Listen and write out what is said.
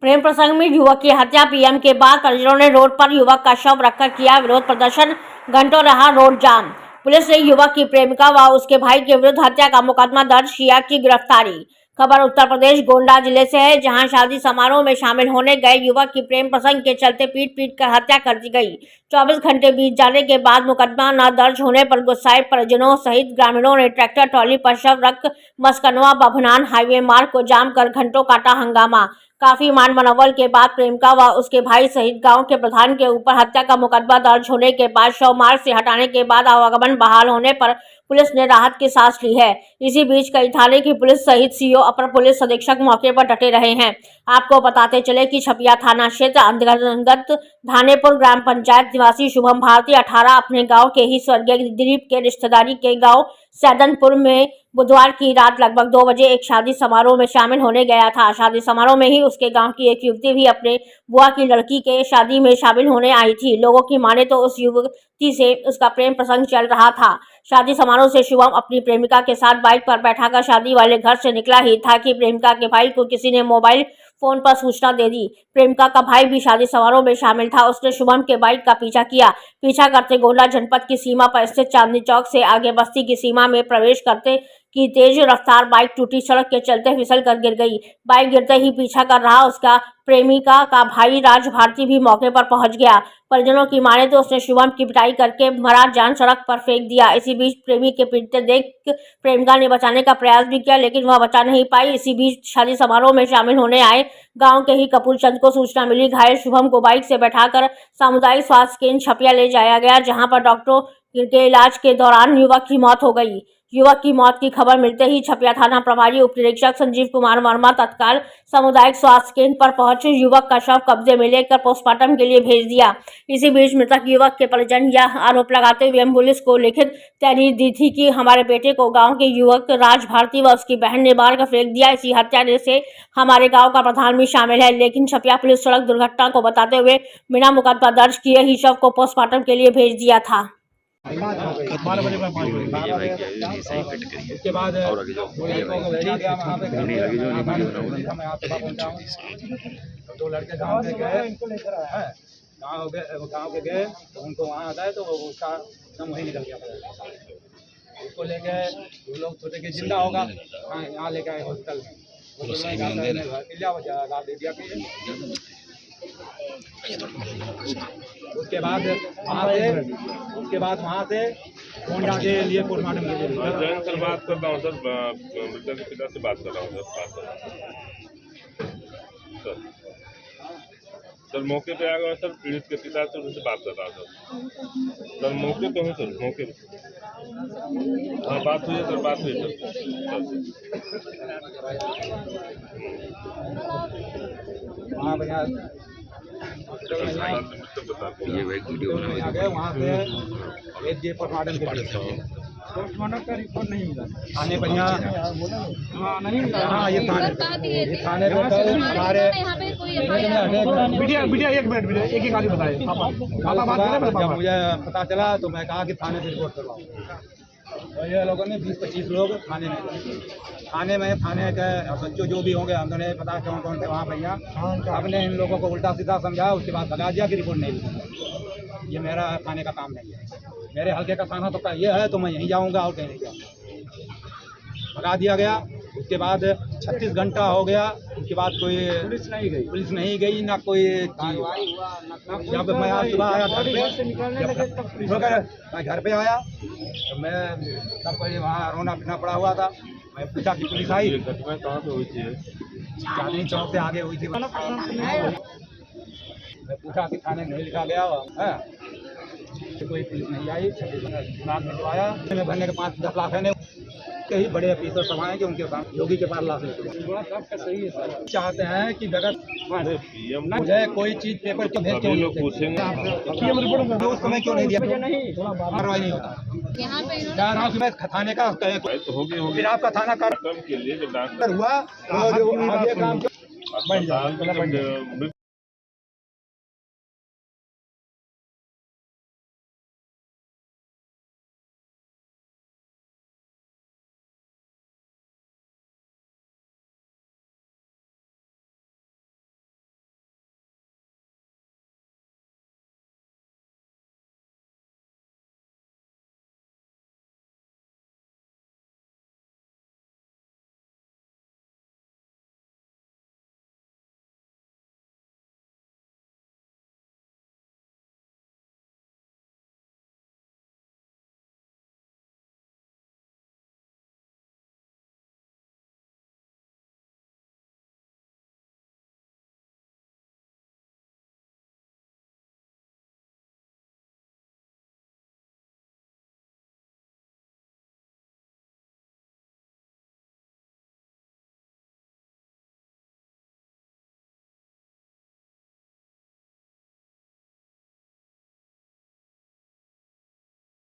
प्रेम प्रसंग में युवक की हत्या। पीएम के बाद परिजनों ने रोड पर युवक का शव रखकर किया विरोध प्रदर्शन। घंटों रहा रोड जाम। पुलिस ने युवक की प्रेमिका व उसके भाई के विरुद्ध हत्या का मुकदमा दर्ज किया की गिरफ्तारी। खबर उत्तर प्रदेश गोंडा जिले से है, जहां शादी समारोह में शामिल होने गए युवक की प्रेम प्रसंग के चलते पीट कर हत्या कर दी गई। 24 घंटे बीत जाने के बाद मुकदमा न दर्ज होने पर गुस्साए परिजनों सहित ग्रामीणों ने ट्रैक्टर ट्रॉली पर शव रख मस्कनवा बभनान हाईवे मार्ग को जाम कर घंटों काटा हंगामा। काफी मान मनोबल के बाद प्रेमिका व उसके भाई सहित गांव के प्रधान के ऊपर हत्या का मुकदमा दर्ज होने के बाद शव मार्ग से हटाने के बाद आवागमन बहाल होने पर पुलिस ने राहत की सांस ली है। इसी बीच कई थाने की पुलिस सहित सीओ अपर पुलिस अधीक्षक मौके पर डटे रहे हैं। आपको बताते चले कि छपिया थाना क्षेत्र अंतर्गत धानेपुर ग्राम पंचायत निवासी शुभम भारती 18 अपने गांव के ही स्वर्गीय दिलीप के रिश्तेदारी के गांव सैदनपुर में बुधवार की रात लगभग 2 बजे एक शादी समारोह में शामिल होने गया था। शादी समारोह में ही उसके गांव की एक युवती भी अपने बुआ की लड़की के शादी में शामिल होने आई थी। लोगों की माने तो उस युवती से उसका प्रेम प्रसंग चल रहा था। शादी समारोह से शुभम अपनी प्रेमिका के साथ बाइक पर बैठाकर शादी वाले घर से निकला ही था कि प्रेमिका के भाई को किसी ने मोबाइल फोन पर सूचना दे दी। प्रेमिका का भाई भी शादी समारोह में शामिल था। उसने शुभम के बाइक का पीछा किया। पीछा करते गोंडा जनपद की सीमा पर स्थित चांदनी चौक से आगे बस्ती की सीमा में प्रवेश करते की तेज रफ्तार बाइक टूटी सड़क के चलते फिसल कर गिर गई। बाइक गिरते ही पीछा कर रहा उसका प्रेमिका का भाई राज भारती भी मौके पर पहुंच गया। परिजनों की माने तो उसने शुभम की पिटाई करके मरा जान सड़क पर फेंक दिया। इसी बीच प्रेमी के पीटते देख प्रेमिका ने बचाने का प्रयास भी किया, लेकिन वह बचा नहीं पाई। इसी बीच शादी समारोह में शामिल होने आए गांव के ही कपूर चंद को सूचना मिली। घायल शुभम को बाइक से बैठाकर सामुदायिक स्वास्थ्य केंद्र छपिया ले जाया गया, जहां पर डॉक्टरों के इलाज के दौरान युवक की मौत हो गई। युवक की मौत की खबर मिलते ही छपिया थाना प्रभारी उप निरीक्षक संजीव कुमार वर्मा तत्काल सामुदायिक स्वास्थ्य केंद्र पर पहुंचे युवक का शव कब्जे में लेकर पोस्टमार्टम के लिए भेज दिया। इसी बीच मृतक युवक के परिजन यह आरोप लगाते हुए पुलिस को लिखित तहरीर दी थी कि हमारे बेटे को गांव के युवक राज भारती व उसकी बहन ने मार कर फेंक दिया। इसी हत्या से हमारे गाँव का प्रधान भी शामिल है, लेकिन छपिया पुलिस सड़क दुर्घटना को बताते हुए बिना मुकदमा दर्ज किए ही शव को पोस्टमार्टम के लिए भेज दिया था। उसके बाद दो लड़के गाँव के गए तो उनको वहाँ आता है तो उसका दम वही निकल गया। उसको लेके वो लोग सोचे कि जिंदा होगा, यहाँ लेके आए हॉस्पिटल में। उसके बाद वहाँ से गोंडा के लिए पोस्टमार्टम के लिए सर बात करता हूँ। सर मृतक के पिता से बात कर रहा हूँ। सर मौके पे आ गया। सर पीड़ित के पिता से उनसे बात कर रहा हूँ। सर मौके पे हूँ। सर मौके पे हाँ बात हुई है। सर बात हुई है। ये वीडियो बना गया वहाँ से एक जे पोस्टमार्टम के लिए पोस्टमार्टम का रिपोर्ट नहीं मिला थाने पर। नहीं हाँ ये थाने पे हमारे मीडिया एक मिनट एक ही गाली बताए। मुझे पता चला तो मैं कहा कि थाने से रिपोर्ट करवाओ। तो ये लोगों ने 20-25 लोग थाने में थाने के बच्चों जो भी होंगे हमने पता कौन कौन थे वहाँ भैया हमने इन लोगों को उल्टा सीधा समझाया। उसके बाद लगा दिया कि रिपोर्ट नहीं लिखी। ये मेरा थाने का काम नहीं है। मेरे हल्के का थाना तो ये है तो मैं यहीं जाऊँगा और कहीं नहीं जाऊँगा। लगा दिया गया। उसके बाद 36 घंटा हो गया। उसके बाद कोई पुलिस नहीं गई ना कोई। जब मैं आज सुबह आया घर पे आया तो मैं तब कोई वहाँ रोना पीना पड़ा हुआ था। मैं पूछा कि पुलिस आई। घटना कहाँ पे हुई थी? चांदनी चौक से आगे हुई थी। मैं पूछा कि थाने नहीं लिखा गया है तो कोई पुलिस नहीं आई। दिमाग में जो आया भरने के 5-10 लाख है के ही बड़े ऑफिसर सब आए कि उनके साथ योगी के पास लाश सही है। सर चाहते हैं कि मुझे कोई चीज पेपर क्यों भेज उस समय क्यों नहीं दिया कार्रवाई नहीं होता। थाने का फिर आपका थाना कार्यक्रम के लिए हुआ।